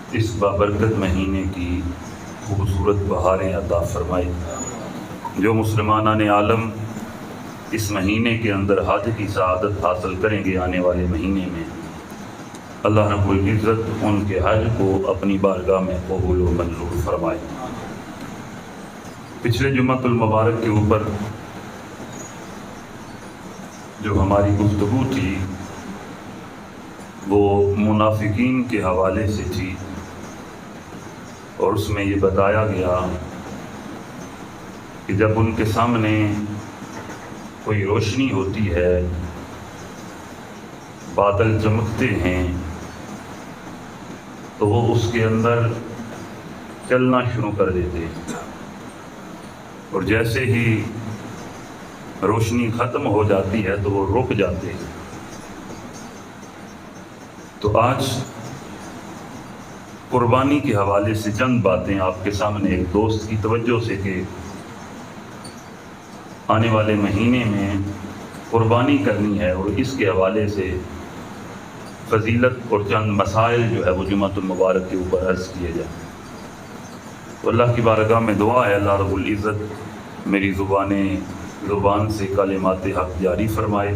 اس بابرکت مہینے کی خوبصورت بہاریں عطا فرمائی۔ جو مسلمانان عالم اس مہینے کے اندر حج کی سعادت حاصل کریں گے آنے والے مہینے میں، اللہ رب العزت ان کے حج کو اپنی بارگاہ میں قبول و منظور فرمائے۔ پچھلے جمعۃ المبارک کے اوپر جو ہماری گفتگو تھی وہ منافقین کے حوالے سے تھی، اور اس میں یہ بتایا گیا کہ جب ان کے سامنے کوئی روشنی ہوتی ہے، بادل چمکتے ہیں، تو وہ اس کے اندر چلنا شروع کر دیتے ہیں، اور جیسے ہی روشنی ختم ہو جاتی ہے تو وہ رک جاتے ہیں۔ تو آج قربانی کے حوالے سے چند باتیں آپ کے سامنے ایک دوست کی توجہ سے کہ آنے والے مہینے میں قربانی کرنی ہے، اور اس کے حوالے سے فضیلت اور چند مسائل جو ہے وہ جمعۃ المبارک کے اوپر عرض کیے جائیں۔ تو اللہ کی بارگاہ میں دعا ہے اللہ رب العزت میری زبان سے کلمات حق جاری فرمائے،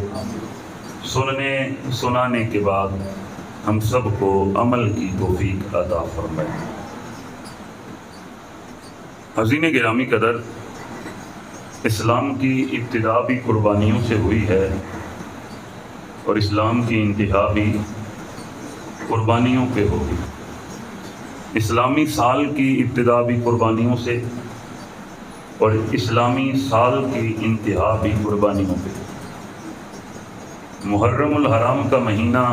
سنانے کے بعد ہم سب کو عمل کی توفیق عطا فرمائے۔ حضرین گرامی قدر، اسلام کی ابتدا بھی قربانیوں سے ہوئی ہے، اور اسلام کی انتہا بھی قربانیوں پہ ہوگی۔ اسلامی سال کی ابتدا بھی قربانیوں سے، اور اسلامی سال کی انتہا بھی قربانیوں پہ۔ محرم الحرام کا مہینہ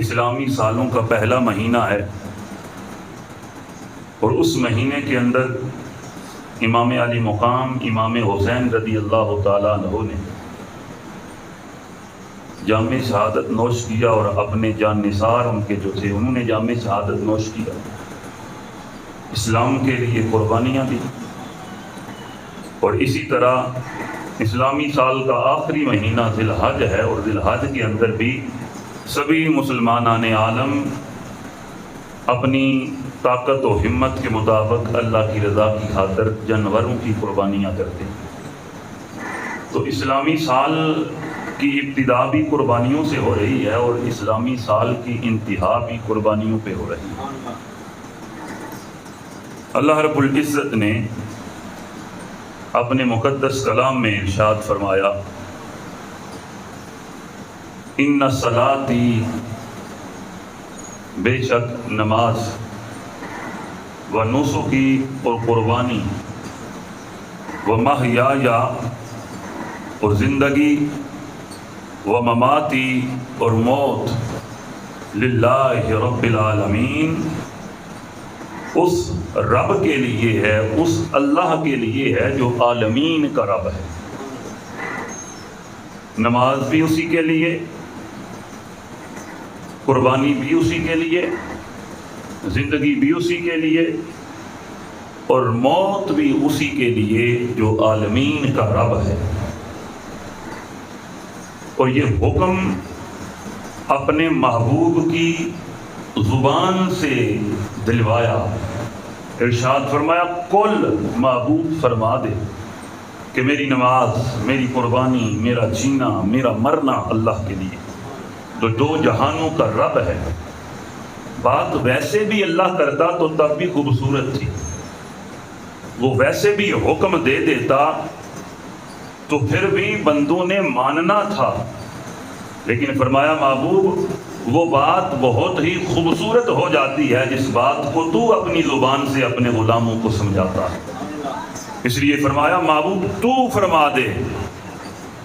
اسلامی سالوں کا پہلا مہینہ ہے، اور اس مہینے کے اندر امام علی مقام امام حسین رضی اللہ تعالیٰ عنہ نے جام شہادت نوش کیا، اور اپنے جان نثار ان کے جو تھے انہوں نے جام شہادت نوش کیا، اسلام کے لیے قربانیاں دی۔ اور اسی طرح اسلامی سال کا آخری مہینہ ذی الحج ہے، اور ذی الحج کے اندر بھی سبھی مسلمانان عالم اپنی طاقت و ہمت کے مطابق اللہ کی رضا کی خاطر جانوروں کی قربانیاں کرتے ہیں۔ تو اسلامی سال کی ابتدا بھی قربانیوں سے ہو رہی ہے، اور اسلامی سال کی انتہا بھی قربانیوں پہ ہو رہی ہے۔ اللہ رب العزت نے اپنے مقدس کلام میں ارشاد فرمایا، ان صلاتی، بے شک نماز، و نسکی اور قربانی، و محیایا اور زندگی، و مماتی اور موت، للہ رب العالمین، اس رب کے لیے ہے، اس اللہ کے لیے ہے جو عالمین کا رب ہے۔ نماز بھی اسی کے لیے، قربانی بھی اسی کے لیے، زندگی بھی اسی کے لیے، اور موت بھی اسی کے لیے جو عالمین کا رب ہے۔ اور یہ حکم اپنے محبوب کی زبان سے دلوایا، ارشاد فرمایا، کل محبوب فرما دے کہ میری نماز، میری قربانی، میرا جینا، میرا مرنا اللہ کے لیے، جو دو جہانوں کا رب ہے۔ بات ویسے بھی اللہ کرتا تو تب بھی خوبصورت تھی، وہ ویسے بھی حکم دے دیتا تو پھر بھی بندوں نے ماننا تھا، لیکن فرمایا محبوب وہ بات بہت ہی خوبصورت ہو جاتی ہے جس بات کو تو اپنی زبان سے اپنے غلاموں کو سمجھاتا ہے۔ اس لیے فرمایا محبوب تو فرما دے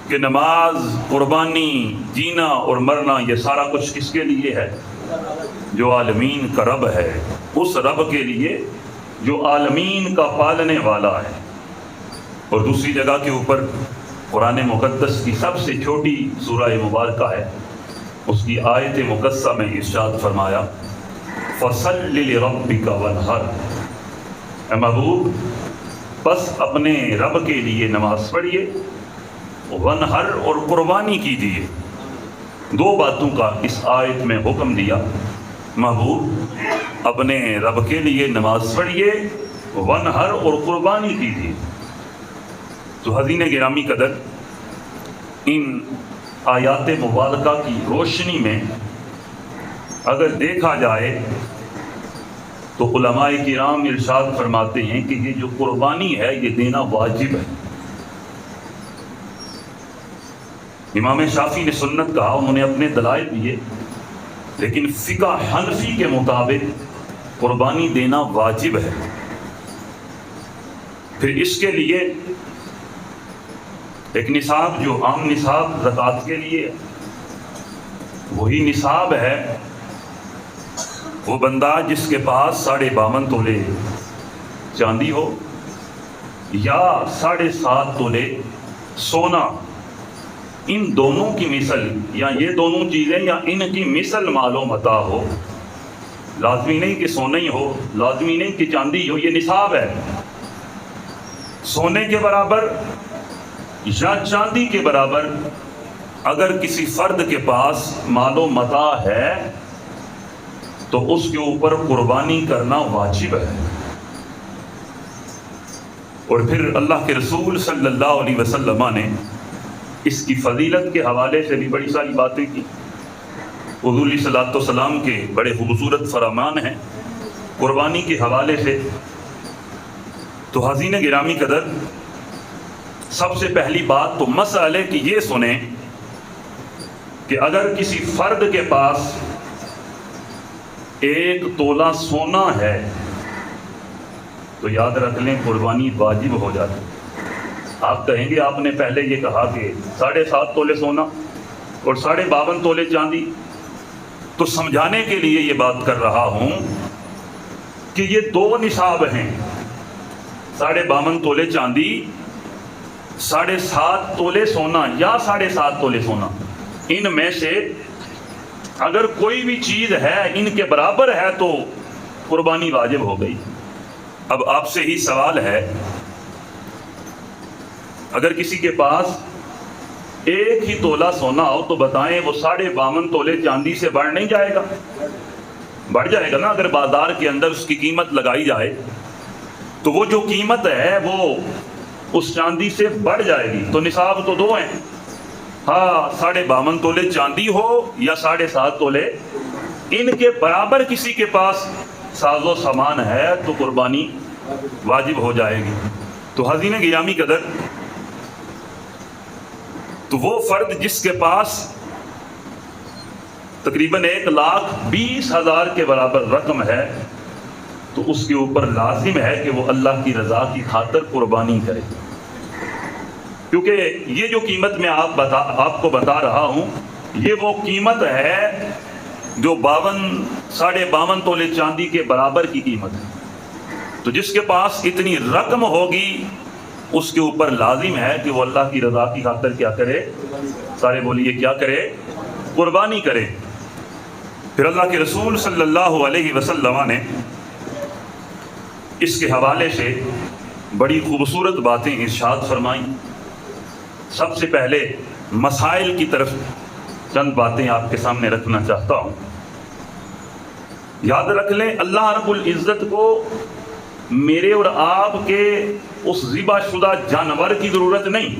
کہ نماز، قربانی، جینا اور مرنا یہ سارا کچھ کس کے لیے ہے؟ جو عالمین کا رب ہے، اس رب کے لیے جو عالمین کا پالنے والا ہے۔ اور دوسری جگہ کے اوپر قرآن مقدس کی سب سے چھوٹی سورہ مبارکہ ہے، اس کی آیت مقدسہ میں ارشاد فرمایا، فَصَلِّ لِرَبِّكَ وَانْحَرْ، اے محبوب بس اپنے رب کے لیے نماز پڑھیے، وَانْحَرْ اور قربانی کیجیے۔ دو باتوں کا اس آیت میں حکم دیا۔ محبوب اپنے رب کے لیے نماز پڑھیے، ونہر اور قربانی کیجیے۔ تو حضرین گرامی قدر، ان آیات مبارکہ کی روشنی میں اگر دیکھا جائے تو علماء کرام ارشاد فرماتے ہیں کہ یہ جو قربانی ہے یہ دینا واجب ہے۔ امام شافعی نے سنت کہا، انہوں نے اپنے دلائل دیے، لیکن فقہ حنفی کے مطابق قربانی دینا واجب ہے۔ پھر اس کے لیے ایک نصاب جو عام نصاب زکوٰۃ کے لیے وہی نصاب ہے، وہ بندہ جس کے پاس 52.5 تولے چاندی ہو یا 7.5 تولے سونا، ان دونوں کی مثل یا یہ دونوں چیزیں یا ان کی مثل مال و متاع ہو۔ لازمی نہیں کہ سونا ہی ہو، لازمی نہیں کہ چاندی ہو، یہ نصاب ہے۔ سونے کے برابر یا چاندی کے برابر اگر کسی فرد کے پاس مال و متاع ہے تو اس کے اوپر قربانی کرنا واجب ہے۔ اور پھر اللہ کے رسول صلی اللہ علیہ وسلم نے اس کی فضیلت کے حوالے سے بھی بڑی ساری باتیں کی۔ حضور علیہ الصلوۃ والسلام کے بڑے خوبصورت فرمان ہیں قربانی کے حوالے سے۔ تو حضرین گرامی قدر، سب سے پہلی بات تو مسئلے کی یہ سنیں کہ اگر کسی فرد کے پاس 1 تولہ سونا ہے تو یاد رکھ لیں قربانی واجب ہو جاتی۔ آپ کہیں گے آپ نے پہلے یہ کہا کہ 7.5 تولے سونا اور 52.5 تولے چاندی، تو سمجھانے کے لیے یہ بات کر رہا ہوں کہ یہ 2 نصاب ہیں، 52.5 تولے چاندی، 7.5 تولے سونا یا 7.5 تولے سونا، ان میں سے اگر کوئی بھی چیز ہے ان کے برابر ہے تو قربانی واجب ہو گئی۔ اب آپ سے ہی سوال ہے، اگر کسی کے پاس 1 ہی تولہ سونا ہو تو بتائیں وہ 52.5 تولے چاندی سے بڑھ نہیں جائے گا؟ بڑھ جائے گا نا۔ اگر بازار کے اندر اس کی قیمت لگائی جائے تو وہ جو قیمت ہے وہ اس چاندی سے بڑھ جائے گی۔ تو نصاب تو 2 ہیں، ہاں 52.5 تولے چاندی ہو یا 7.5 تولے، ان کے برابر کسی کے پاس ساز و سامان ہے تو قربانی واجب ہو جائے گی۔ تو حضرین گرامی قدر، تو وہ فرد جس کے پاس تقریباً 1,20,000 کے برابر رقم ہے تو اس کے اوپر لازم ہے کہ وہ اللہ کی رضا کی خاطر قربانی کرے، کیونکہ یہ جو قیمت میں آپ کو بتا رہا ہوں یہ وہ قیمت ہے جو 52.5 تولے چاندی کے برابر کی قیمت ہے۔ تو جس کے پاس اتنی رقم ہوگی اس کے اوپر لازم ہے کہ وہ اللہ کی رضا کی خاطر کیا کرے؟ سارے بولیے کیا کرے؟ قربانی کرے۔ پھر اللہ کے رسول صلی اللہ علیہ وسلم نے اس کے حوالے سے بڑی خوبصورت باتیں ارشاد فرمائیں۔ سب سے پہلے مسائل کی طرف چند باتیں آپ کے سامنے رکھنا چاہتا ہوں۔ یاد رکھ لیں اللہ رب العزت کو میرے اور آپ کے اس ذبح شدہ جانور کی ضرورت نہیں۔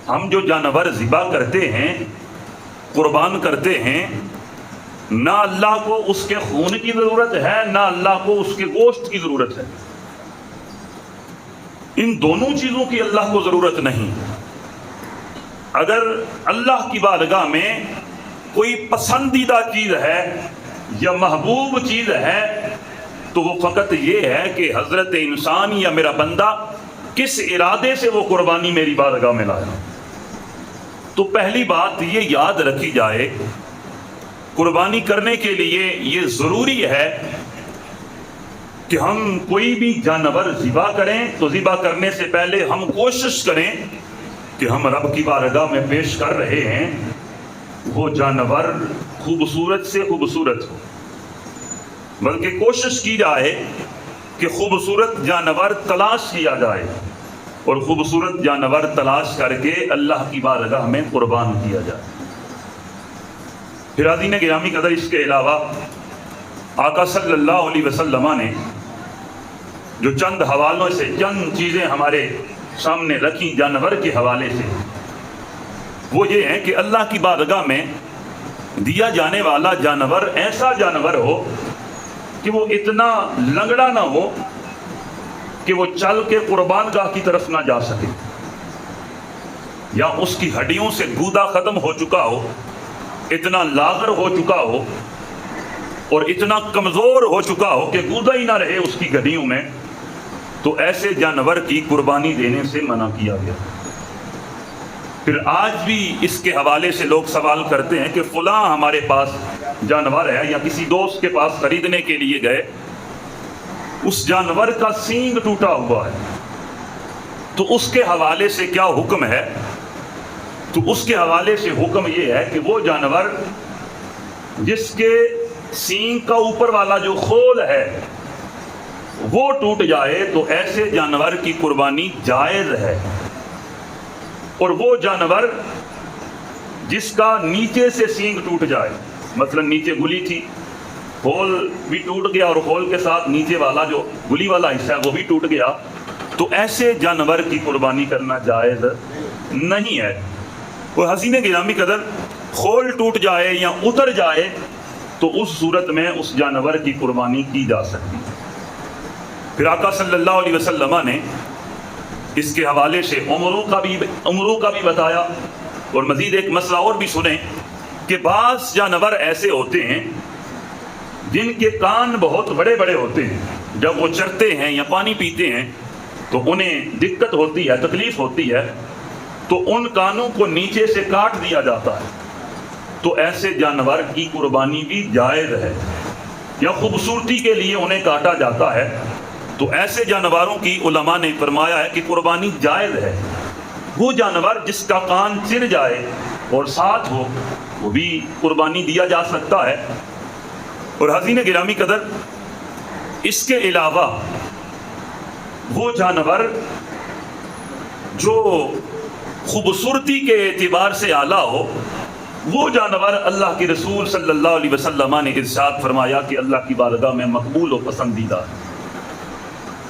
ہم جو جانور ذبح کرتے ہیں، قربان کرتے ہیں، نہ اللہ کو اس کے خون کی ضرورت ہے نہ اللہ کو اس کے گوشت کی ضرورت ہے۔ ان دونوں چیزوں کی اللہ کو ضرورت نہیں۔ اگر اللہ کی بارگاہ میں کوئی پسندیدہ چیز ہے یا محبوب چیز ہے تو وہ فقط یہ ہے کہ حضرت انسان یا میرا بندہ کس ارادے سے وہ قربانی میری بارگاہ میں لایا۔ تو پہلی بات یہ یاد رکھی جائے، قربانی کرنے کے لیے یہ ضروری ہے کہ ہم کوئی بھی جانور ذبح کریں تو ذبح کرنے سے پہلے ہم کوشش کریں کہ ہم رب کی بارگاہ میں پیش کر رہے ہیں وہ جانور خوبصورت سے خوبصورت ہو، بلکہ کوشش کی جائے کہ خوبصورت جانور تلاش کیا جائے اور خوبصورت جانور تلاش کر کے اللہ کی بارگاہ میں قربان کیا جائے۔ پھر حاضرین گرامی قدر اس کے علاوہ آقا صلی اللہ علیہ وسلم نے جو چند حوالوں سے چند چیزیں ہمارے سامنے رکھی جانور کے حوالے سے، وہ یہ ہے کہ اللہ کی بارگاہ میں دیا جانے والا جانور ایسا جانور ہو کہ وہ اتنا لنگڑا نہ ہو کہ وہ چل کے قربان گاہ کی طرف نہ جا سکے، یا اس کی ہڈیوں سے گودا ختم ہو چکا ہو، اتنا لاغر ہو چکا ہو اور اتنا کمزور ہو چکا ہو کہ گودا ہی نہ رہے اس کی ہڈیوں میں، تو ایسے جانور کی قربانی دینے سے منع کیا گیا۔ پھر آج بھی اس کے حوالے سے لوگ سوال کرتے ہیں کہ فلاں ہمارے پاس جانور ہے، یا کسی دوست کے پاس خریدنے کے لیے گئے، اس جانور کا سینگ ٹوٹا ہوا ہے، تو اس کے حوالے سے کیا حکم ہے؟ تو اس کے حوالے سے حکم یہ ہے کہ وہ جانور جس کے سینگ کا اوپر والا جو خول ہے وہ ٹوٹ جائے تو ایسے جانور کی قربانی جائز ہے، اور وہ جانور جس کا نیچے سے سینگ ٹوٹ جائے، مثلا نیچے گلی تھی، خول بھی ٹوٹ گیا اور خول کے ساتھ نیچے والا جو گلی والا حصہ ہے وہ بھی ٹوٹ گیا، تو ایسے جانور کی قربانی کرنا جائز نہیں ہے۔ اور حسین گرامی قدر خول ٹوٹ جائے یا اتر جائے تو اس صورت میں اس جانور کی قربانی کی جا سکتی ہے۔ پھر آقا صلی اللہ علیہ وسلم نے اس کے حوالے سے عمروں کا بھی بتایا، اور مزید ایک مسئلہ اور بھی سنیں کہ بعض جانور ایسے ہوتے ہیں جن کے کان بہت بڑے بڑے ہوتے ہیں، جب وہ چرتے ہیں یا پانی پیتے ہیں تو انہیں دقت ہوتی ہے، تکلیف ہوتی ہے، تو ان کانوں کو نیچے سے کاٹ دیا جاتا ہے، تو ایسے جانور کی قربانی بھی جائز ہے، یا خوبصورتی کے لیے انہیں کاٹا جاتا ہے، تو ایسے جانوروں کی علماء نے فرمایا ہے کہ قربانی جائز ہے۔ وہ جانور جس کا کان چر جائے اور ساتھ ہو وہ بھی قربانی دیا جا سکتا ہے۔ اور حضرین گرامی قدر اس کے علاوہ وہ جانور جو خوبصورتی کے اعتبار سے اعلیٰ ہو، وہ جانور اللہ کے رسول صلی اللہ علیہ وسلم نے ارشاد فرمایا کہ اللہ کی بارگاہ میں مقبول و پسندیدہ ہے۔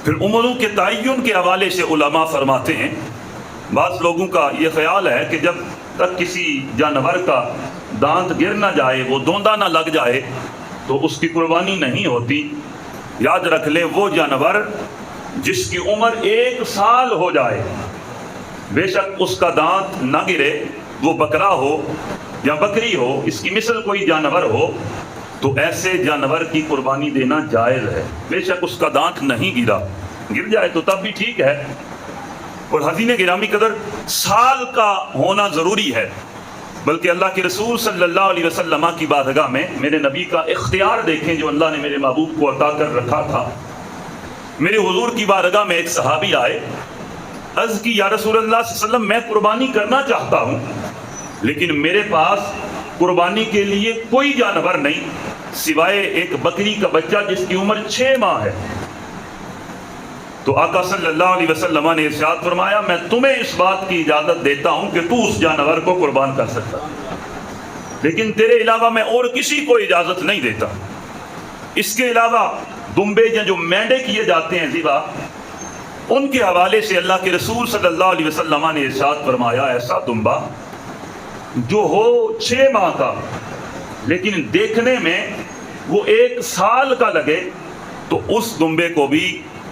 پھر عمروں کے تعین کے حوالے سے علماء فرماتے ہیں، بعض لوگوں کا یہ خیال ہے کہ جب تک کسی جانور کا دانت گر نہ جائے، وہ دوندہ نہ لگ جائے، تو اس کی قربانی نہیں ہوتی۔ یاد رکھ لیں، وہ جانور جس کی عمر 1 سال ہو جائے، بے شک اس کا دانت نہ گرے، وہ بکرا ہو یا بکری ہو، اس کی مثل کوئی جانور ہو، تو ایسے جانور کی قربانی دینا جائز ہے، بے شک اس کا دانت نہیں گرا، گر جائے تو تب بھی ٹھیک ہے۔ اور حضرین گرامی قدر سال کا ہونا ضروری ہے، بلکہ اللہ کے رسول صلی اللہ علیہ وسلم کی بارگاہ میں میرے نبی کا اختیار دیکھیں جو اللہ نے میرے محبوب کو عطا کر رکھا تھا۔ میرے حضور کی بارگاہ میں ایک صحابی آئے، عرض کی یا رسول اللہ صلی اللہ علیہ وسلم میں قربانی کرنا چاہتا ہوں، لیکن میرے پاس قربانی کے لیے کوئی جانور نہیں سوائے ایک بکری کا بچہ جس کی عمر 6 ماہ ہے۔ تو آقا صلی اللہ علیہ وسلم نے ارشاد فرمایا، میں تمہیں اس بات کی اجازت دیتا ہوں کہ تو اس جانور کو قربان کر سکتا، لیکن تیرے علاوہ میں اور کسی کو اجازت نہیں دیتا۔ اس کے علاوہ دمبے جو مینڈے کیے جاتے ہیں ذبح، ان کے حوالے سے اللہ کے رسول صلی اللہ علیہ وسلم نے ارشاد فرمایا، ایسا دمبا جو ہو 6 ماہ کا لیکن دیکھنے میں وہ 1 سال کا لگے، تو اس دمبے کو بھی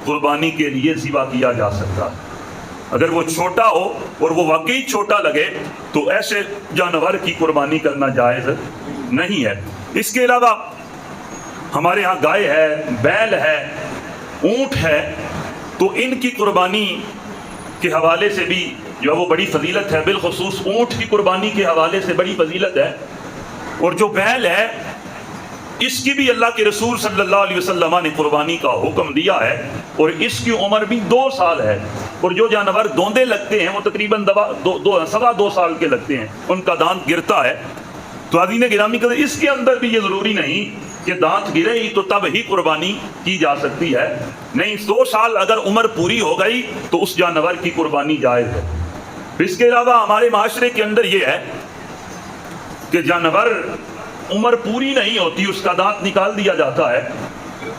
قربانی کے لیے ذبح کیا جا سکتا ہے۔ اگر وہ چھوٹا ہو اور وہ واقعی چھوٹا لگے تو ایسے جانور کی قربانی کرنا جائز نہیں ہے۔ اس کے علاوہ ہمارے ہاں گائے ہے، بیل ہے، اونٹ ہے، تو ان کی قربانی کے حوالے سے بھی جو ہے وہ بڑی فضیلت ہے، بالخصوص اونٹ کی قربانی کے حوالے سے بڑی فضیلت ہے۔ اور جو بیل ہے اس کی بھی اللہ کے رسول صلی اللہ علیہ وسلم نے قربانی کا حکم دیا ہے، اور اس کی عمر بھی 2 سال ہے، اور جو جانور دوندے لگتے ہیں وہ تقریباً 2.25 سال کے لگتے ہیں، ان کا دانت گرتا ہے۔ تو حضرین گرامی قدر اس کے اندر بھی یہ ضروری نہیں کہ دانت گرے ہی تو تب ہی قربانی کی جا سکتی ہے، نہیں، 2 سال اگر عمر پوری ہو گئی تو اس جانور کی قربانی جائز ہے۔ اس کے علاوہ ہمارے معاشرے کے اندر یہ ہے کہ جانور عمر پوری نہیں ہوتی اس کا دانت نکال دیا جاتا ہے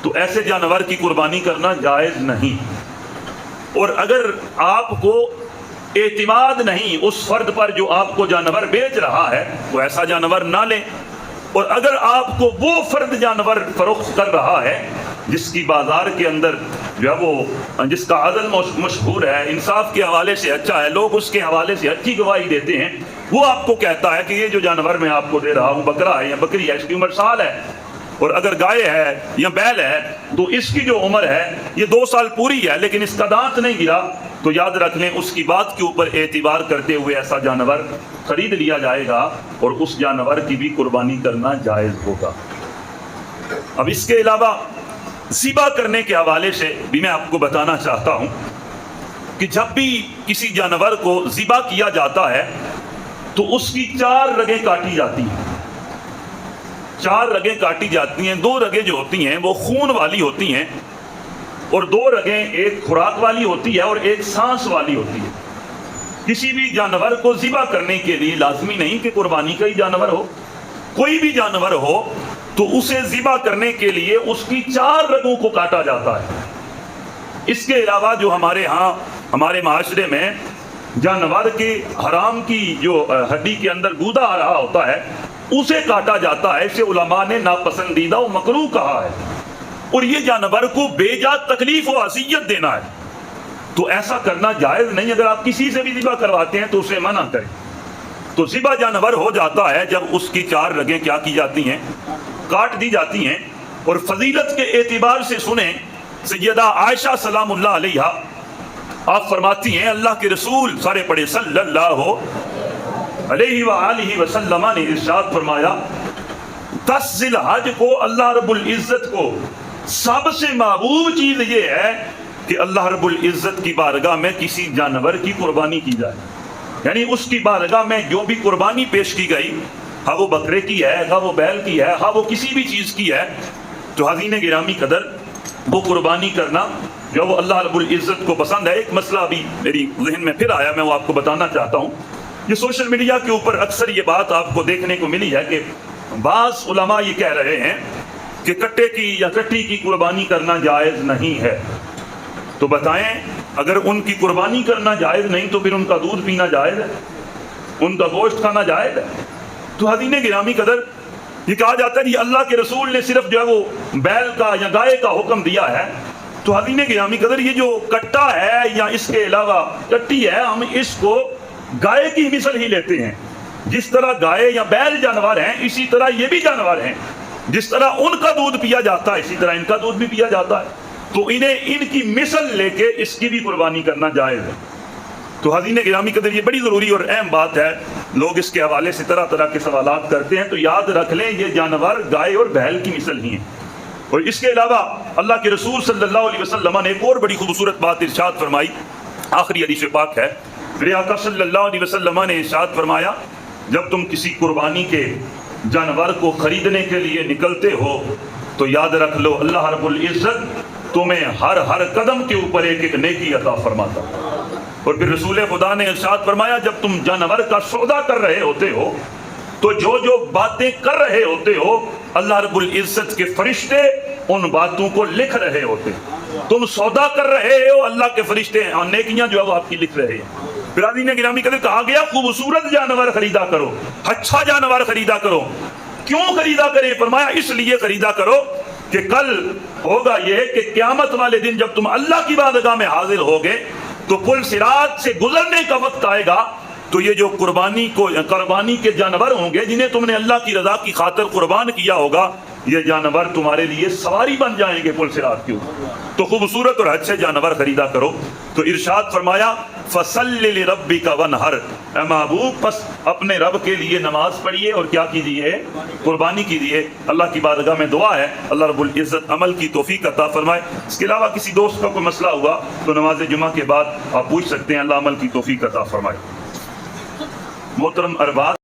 تو ایسے جانور کی قربانی کرنا جائز نہیں. اور اگر آپ کو اعتماد نہیں اس فرد پر جو آپ کو جانور بیچ رہا ہے تو ایسا جانور نہ لیں. اور اگر آپ کو وہ فرد جانور فروخت کر رہا ہے جس کی بازار کے اندر جو ہے وہ جس کا عدل مشہور ہے، انصاف کے حوالے سے اچھا ہے، لوگ اس کے حوالے سے اچھی گواہی دیتے ہیں، وہ آپ کو کہتا ہے کہ یہ جو جانور میں آپ کو دے رہا ہوں بکرا ہے یا بکری ہے، اس کی عمر سال ہے، اور اگر گائے ہے یا بیل ہے تو اس کی جو عمر ہے یہ 2 سال پوری ہے لیکن اس کا دانت نہیں گرا، تو یاد رکھ لیں اس کی بات کے اوپر اعتبار کرتے ہوئے ایسا جانور خرید لیا جائے گا اور اس جانور کی بھی قربانی کرنا جائز ہوگا. اب اس کے علاوہ ذبح کرنے کے حوالے سے بھی میں آپ کو بتانا چاہتا ہوں کہ جب بھی کسی جانور کو ذبح کیا جاتا ہے تو اس کی 4 رگیں کاٹی جاتی ہیں. 4 رگیں کاٹی جاتی ہیں. 2 رگیں جو ہوتی ہیں وہ خون والی ہوتی ہیں اور 2 رگیں ایک خوراک والی ہوتی ہے اور ایک سانس والی ہوتی ہے. کسی بھی جانور کو ذبح کرنے کے لیے لازمی نہیں کہ قربانی کا ہی جانور ہو، کوئی بھی جانور ہو تو اسے ذبح کرنے کے لیے اس کی 4 رگوں کو کاٹا جاتا ہے. اس کے علاوہ جو ہمارے ہاں ہمارے معاشرے میں جانور کے حرام کی جو ہڈی کے اندر گودا آ رہا ہوتا ہے اسے کاٹا جاتا ہے. اسے علماء نے ناپسندیدہ و مکروہ کہا ہے اور یہ جانور کو بے جا تکلیف و اذیت دینا ہے، تو ایسا کرنا جائز نہیں. اگر آپ کسی سے بھی ذبح کرواتے ہیں تو اسے منع کریں. تو ذبح جانور ہو جاتا ہے جب اس کی 4 رگیں کیا کی جاتی ہیں، کاٹ دی جاتی ہیں. اور فضیلت کے اعتبار سے سنیں، سیدہ عائشہ سلام اللہ علیہا آپ فرماتی ہیں اللہ کے رسول سارے پڑھے صلی اللہ علیہ وآلہ وسلم نے ارشاد فرمایا 10 ذی الحج کو اللہ رب العزت کو سب سے محبوب چیز یہ ہے کہ اللہ رب العزت کی بارگاہ میں کسی جانور کی قربانی کی جائے. یعنی اس کی بارگاہ میں جو بھی قربانی پیش کی گئی، ہاں وہ بکرے کی ہے، ہاں وہ بیل کی ہے، ہاں وہ کسی بھی چیز کی ہے، تو حاضرین گرامی قدر وہ قربانی کرنا جو وہ اللہ رب العزت کو پسند ہے. ایک مسئلہ ابھی میری ذہن میں پھر آیا، میں وہ آپ کو بتانا چاہتا ہوں. یہ سوشل میڈیا کے اوپر اکثر یہ بات آپ کو دیکھنے کو ملی ہے کہ بعض علماء یہ کہہ رہے ہیں کہ کٹے کی یا کٹی کی قربانی کرنا جائز نہیں ہے. تو بتائیں اگر ان کی قربانی کرنا جائز نہیں تو پھر ان کا دودھ پینا جائز ہے، ان کا گوشت کھانا جائز ہے. تو حاضرین گرامی قدر یہ کہا جاتا ہے کہ اللہ کے رسول نے صرف جو ہے وہ بیل کا یا گائے کا حکم دیا ہے. تو حاضرین گرامی قدر یہ جو کٹا ہے یا اس کے علاوہ کٹی ہے، ہم اس کو گائے کی مثل ہی لیتے ہیں. جس طرح گائے یا بیل جانور ہیں اسی طرح یہ بھی جانور ہیں. جس طرح ان کا دودھ پیا جاتا ہے اسی طرح ان کا دودھ بھی پیا جاتا ہے. تو انہیں ان کی مثل لے کے اس کی بھی قربانی کرنا جائز ہے. تو حاضرین گرامی قدر یہ بڑی ضروری اور اہم بات ہے. لوگ اس کے حوالے سے طرح طرح کے سوالات کرتے ہیں، تو یاد رکھ لیں یہ جانور گائے اور بیل کی مثل ہی ہیں. اور اس کے علاوہ اللہ کے رسول صلی اللہ علیہ وسلم نے ایک اور بڑی خوبصورت بات ارشاد فرمائی، آخری حدیث پاک ہے. میرے آقا صلی اللہ علیہ وسلم نے ارشاد فرمایا جب تم کسی قربانی کے جانور کو خریدنے کے لیے نکلتے ہو تو یاد رکھ لو اللہ رب العزت تمہیں ہر قدم کے اوپر ایک ایک نیکی عطا فرماتا. اور پھر رسول خدا نے ارشاد فرمایا جب تم جانور کا سودا کر رہے ہوتے ہو تو جو باتیں کر رہے ہوتے ہو اللہ رب العزت کے فرشتے ان باتوں کو لکھ رہے ہوتے. تم سودا کر رہے ہو، اللہ کے فرشتے نیکیاں جو ہے وہ آپ کی لکھ رہے ہیں. برادری گرامی قدر کہا گیا خوبصورت جانور خریدا کرو، اچھا جانور خریدا کرو. کیوں خریدا کرے؟ فرمایا اس لیے خریدا کرو کہ کل ہوگا یہ کہ قیامت والے دن جب تم اللہ کی بارگاہ میں حاضر ہوگے تو پل صراط سے گزرنے کا وقت آئے گا تو یہ جو قربانی کے جانور ہوں گے جنہیں تم نے اللہ کی رضا کی خاطر قربان کیا ہوگا، یہ جانور تمہارے لیے سواری بن جائیں گے پل صراط کے اوپر. تو خوبصورت اور اچھے جانور خریدا کرو. تو ارشاد فرمایا فَصَلِّ لِرَبِّكَ وَانْحَرْ، اے محبوب پس اپنے رب کے لیے نماز پڑھیے اور کیا کیجیے؟ قربانی کیجیے. اللہ کی بارگاہ میں دعا ہے اللہ رب العزت عمل کی توفیق عطا فرمائے. اس کے علاوہ کسی دوست کا کوئی مسئلہ ہوا تو نماز جمعہ کے بعد آپ پوچھ سکتے ہیں. اللہ عمل کی توفیق عطا فرمائے. محترم ارباب